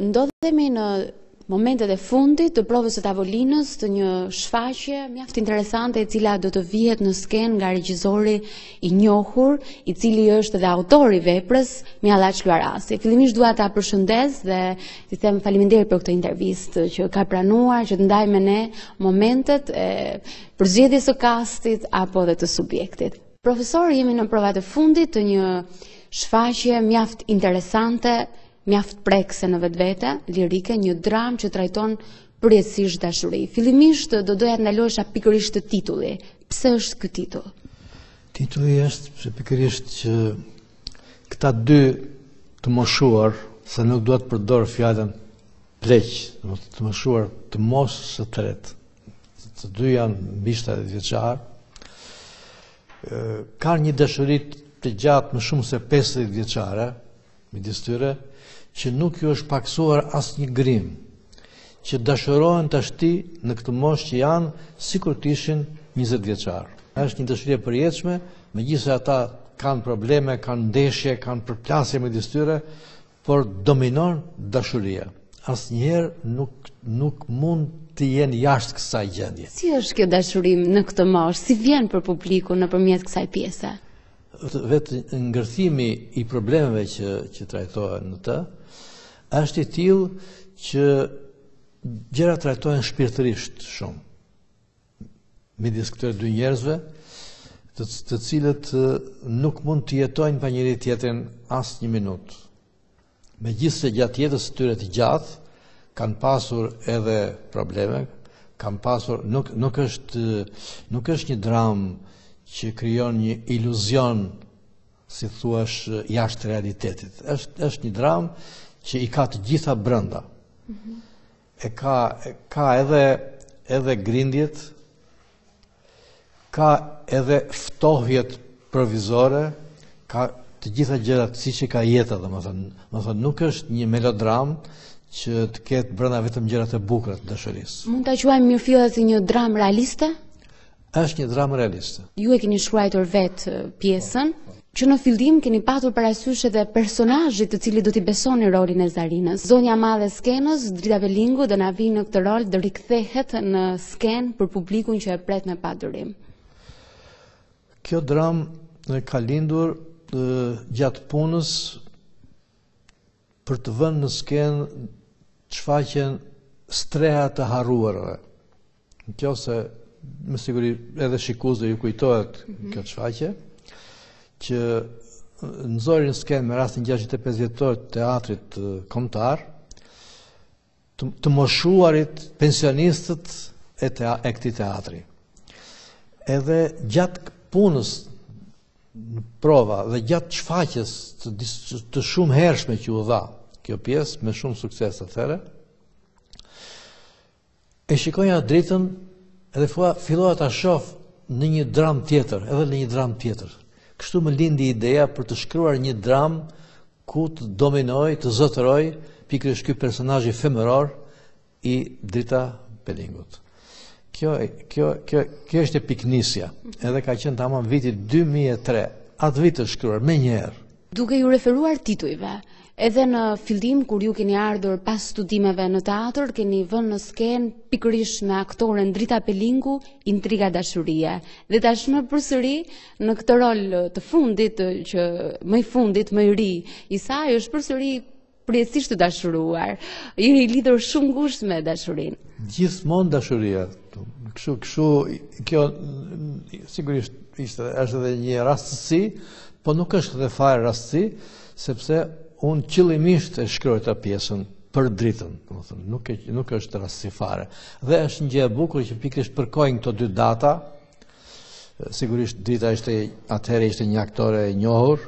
Ndodhemi në momentet e fundit të provës së tavolinës të një shfaqje mjaft interesante e cila do të vihet në skenë nga regjizori i njohur, i cili është edhe autori i veprës, Mjallaç Luarasi. Fillimisht dua ta përshëndes dhe t'i them faleminderit për këtë intervistë që ka pranuar që të ndaj me ne momentet e përzgjedhjes së kastit apo dhe të subjektit. Profesor, jemi në provat e fundit të një shfaqje mjaft interesante, mjaft prekse në vetvete, lirike, një dramë që trajton përjetësisht dashuri. Fillimisht do doja të ndalosha pikërisht të titulli. Pse është ky titull? Titulli është pse pikërisht që këta dy të moshuar, se nuk dua të përdor fjalën pleq, të moshuar të moshës së tretë. Të dy janë mbi 70 vjeçar. Kanë një dashuri të gjatë më shumë se 50 vjeçare midis tyre, që nuk ju është paksuar asnjë grim, që dashurohen tashti në këtë moshë që janë sikur të ishin 20 vjeçar. Është një dashuri e përjetshme, megjithëse ata kanë probleme, kanë ndeshje, kanë përplasje midis tyre, por dominon dashuria. Asnjëherë nuk mund të jenë jashtë kësaj gjendje. Si është kjo dashuri në këtë moshë? Si vjen për publikun nëpërmjet kësaj pjese? Vetë ngërthimi i problemeve që trajtohen në të, është i tillë që gjëra trajtohen shpirtërisht shumë midis këtyre dy njerëzve, të cilët nuk mund të jetojnë pa njëri tjetrin as një minutë. Megjithëse gjatë jetës së tyre të gjatë kanë pasur edhe probleme, kanë pasur nuk është një dramë që krijon një iluzion, si thuash, jashtë realitetit. Është një dramë që i ka të gjitha brenda. E ka edhe grindjet, ka edhe ftohjet provizore, ka të gjitha gjërat siç i ka jeta, domethënë nuk është një melodram që të ketë brenda vetëm gjërat e bukura të dashurisë. Mund ta quajmë mirëfillet si një dramë realiste? Është një dramë realiste. Ju e keni shkruar vetë pjesën, që në fillim keni patur parasysh edhe personazhit të cilit do t'i besoni rolin e Zarinës. Zonja e madhe e skenës, Drita Pelingu, do na vinë në këtë rol, do rikthehet në skenë për publikun që e pret me padurim. Kjo dramë ka lindur gjatë punës për të vënë në skenë shfaqjen Streha të harruarve. Nëse me siguri edhe shikuesve ju kujtohet kjo shfaqje, që nxori në skenë me rastin 65 vjetor të teatrit kombëtar, të moshuarit pensionistët e këtij teatri. Edhe gjatë punës në prova dhe gjatë shfaqjes të shumë hershme që u dha kjo pjesë me shumë sukses atëherë, e shikoja Dritën edhe fillova ta shoh në një dramë tjetër, edhe në një dramë tjetër. Kështu më lindi ideja për të shkruar një dramë ku të dominoj, të zotëroj pikërisht ky personazh femëror i Drita Pelingut. Kjo është e piknisja, edhe ka qenë tamam viti 2003. Atë vit të shkruar me njëherë. Duke ju referuar titujve, edhe në fillim kur ju keni ardhur pas studimeve në teatr, keni vënë në skenë pikërisht me aktoren Drita Pelingu, Intriga dashurie. Dhe tashmë përsëri në këtë rol të fundit, që më i fundit, më i ri i saj, është përsëri përjetësisht të dashuruar, i lidhur shumë ngushtë me dashurinë. Gjithmonë dashuria. Kështu kjo sigurisht është edhe një rastësi, po nuk është edhe fare rastësi, sepse unë qëllimisht e shkruaj ta pjesën për Dritën, nuk është rastësi fare. Dhe është një gjë e bukur që pikërisht përkojnë këto dy data. Sigurisht Drita atëherë ishte një aktore e njohur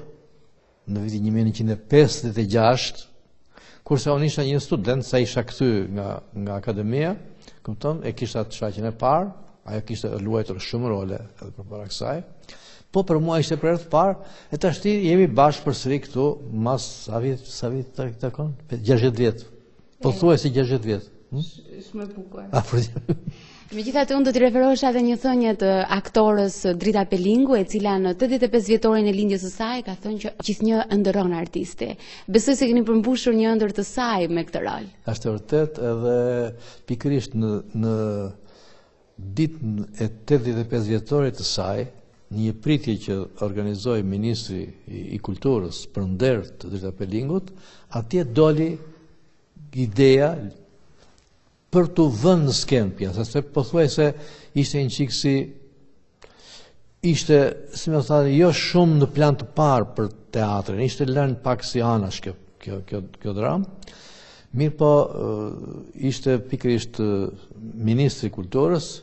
në vitin 1956, kurse unë isha një student, sa isha kthy nga akademia, kupton, e kisha të shfaqjen e parë, ajo kishte luajtur shumë role edhe përpara kësaj. Po për mua ishte për herë të parë, e tashti jemi bashkë përsëri këtu, mas sa vit takon? 60 vjet. Po thuaj si 60 vjet. Shumë e bukur. Megjithatë unë do t'i referohesha edhe një thënie të aktorës Drita Pelingu, e cila në 85 vjetorin e lindjes së saj ka thënë që gjithnjë ëndërron artisti. Besoj se keni përmbushur një ëndër të saj me këtë rol. Është vërtet, edhe pikërisht në ditën e 85 vjetorit të saj, një pritje që organizoi Ministri i Kulturës për nder të Drita Pelingut, atje doli ideja për të vënë në skenë pjesë, se pothuajse ishte një çik ishte, si më thani, jo shumë në plan të parë për teatrin, ishte lënë pak si anash kjo dramë. Mirë po, ishte pikërisht Ministri i Kulturës,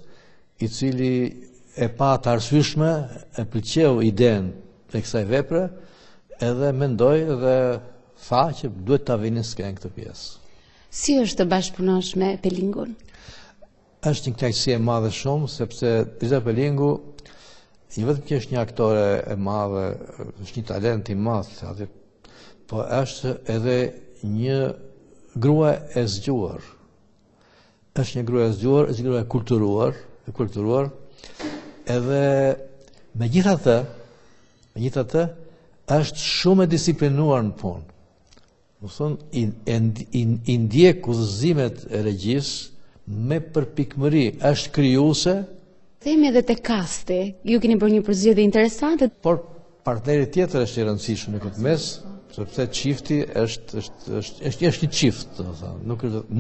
i cili e pa të arsyeshme, e pëlqeu idenë e kësaj vepre, edhe mendoi dhe tha që duhet ta vini në skenë këtë pjesë. Si është të bashkëpunosh me Pelingun? Është një kënaqësi e madhe shumë, sepse Drita Pelingu, jo vetëm që është një aktore e madhe, është një talent i madh, po është edhe një grua e zgjuar. Është një grua e zgjuar, është një grua e kulturuar, edhe megjithatë, është shumë e disiplinuar në punë. Më thonë, i ndjek udhëzimet e regjisë me përpikmëri, është krijuese. Themi edhe te kasti, ju keni bërë një përzgjedhje interesante. Por partneri tjetër është i rëndësishëm në këtë mes, sepse çifti është një çift, domethënë,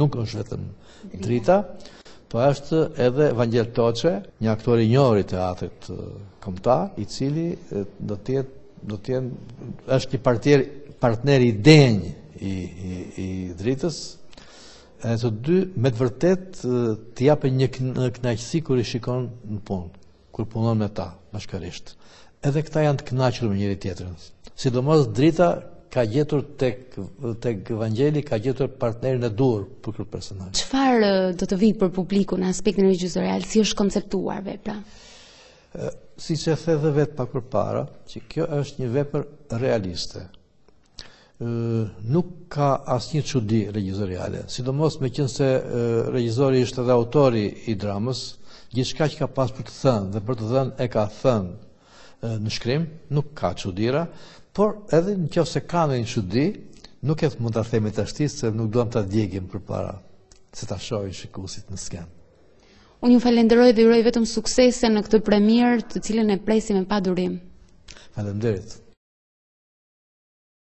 nuk është vetëm Drita, po është edhe Vangel Toçe, një aktor i njohur i teatrit kombëtar, i cili do të jetë është një partner i denj i Dritës, e të dy me të vërtet të japin një kënaqësi kur i shikon në punë, kur punon me ta bashkërisht. Edhe këta janë të kënaqur me njëri tjetrin. Sidomos Drita ka gjetur tek Vangeli, ka gjetur partnerin e duhur për këtë personazh. Çfarë do të vijë për publikun në aspektin regjizorial, si është konceptuar vepra? Siç e the dhe vetë pak përpara, që kjo është një vepër realiste. Nuk ka asnjë çudi regjizoriale, sidomos meqense regjizori është edhe autori i dramës, gjithçka që ka pas për të thënë dhe për të dhënë e ka thënë në shkrim, nuk ka çudira, por edhe nëse ka një çudi, nuk e mund ta themi tash se nuk duam ta djegim përpara se ta shohin shikuesit në skenë. Unë ju falenderoj dhe uroj vetëm suksese në këtë premierë, të cilën e presim me padurim. Faleminderit.